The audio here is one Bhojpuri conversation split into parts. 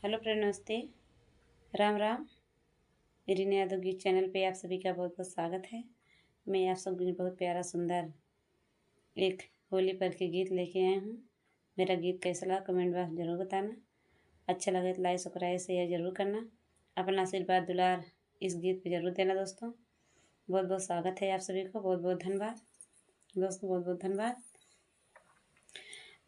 हेलो फ्रेंड, नमस्ते। राम राम। मेरी नया दो गीत चैनल पे आप सभी का बहुत बहुत स्वागत है। मैं आप सब के लिए बहुत प्यारा सुंदर एक होली पर के गीत लेके आई हूँ। मेरा गीत कैसा लगा कमेंट बॉक्स जरूर बताना। अच्छा लगे तो लाइक सब्सक्राइब शेयर जरूर करना। अपना आशीर्वाद दुलार इस गीत पे जरूर देना दोस्तों। बहुत बहुत स्वागत है आप सभी को। बहुत बहुत धन्यवाद दोस्तों, बहुत बहुत धन्यवाद।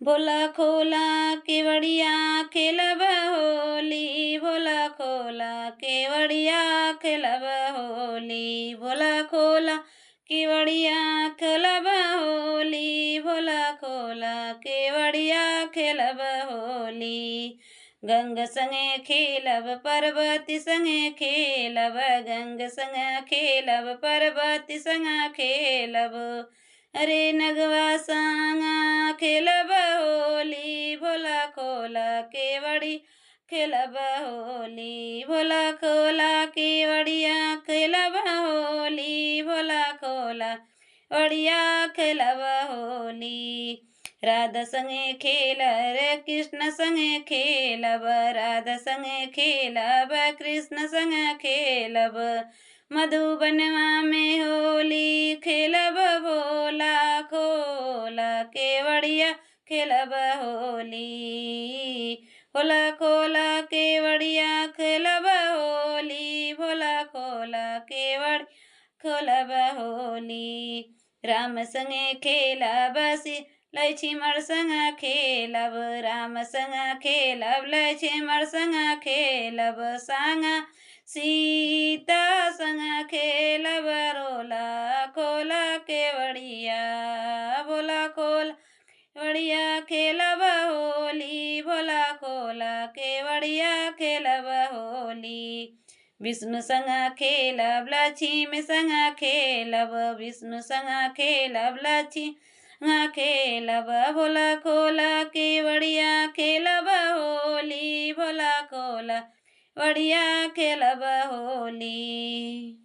भोला खोला केवड़िया खेलब होली, भोला खोला केवड़िया खेलब होली, भोला खोला केवड़िया खेलब होली, भोला खोला केवड़िया खेलब होली। गंग संगे खेलब पर्वती संगे खेलब, गंग संगे खेलब पर्वती संगे खेलब। अरे नगवा सांगा खेलब होली, भोला खोला केवड़ी खेलब होली, भोला खोला केवड़िया खेलब होली, भोला खोला बढ़िया खेलब होली। राधा संगे खेल रे कृष्ण संगे खेलब, राधा संगे खेलब कृष्ण संगे खेलब। मधुबनवा में होली खेलब, भोला खोला केवड़िया खेलब होली, भोला खोला केवड़िया खेलब होली, भोला खोला केवड़ खोलब होली। राम संगे खेलब लक्ष्मण संग खेलब, राम संग खेलब लक्ष्मण संग खेलब। संग सीता संग खेलब, रोला खोला केवड़िया, भोला खोला केवड़िया खेलब होली, भोला खोला केवड़िया खेलब होली। विष्णु संग खेलब लक्ष्मी संग खेलब, विष्णु संग खेलब लक्ष्मी खेलब। भोला खोला केवड़िया खेलब होली, भोला खोला बढ़िया खेलब होली।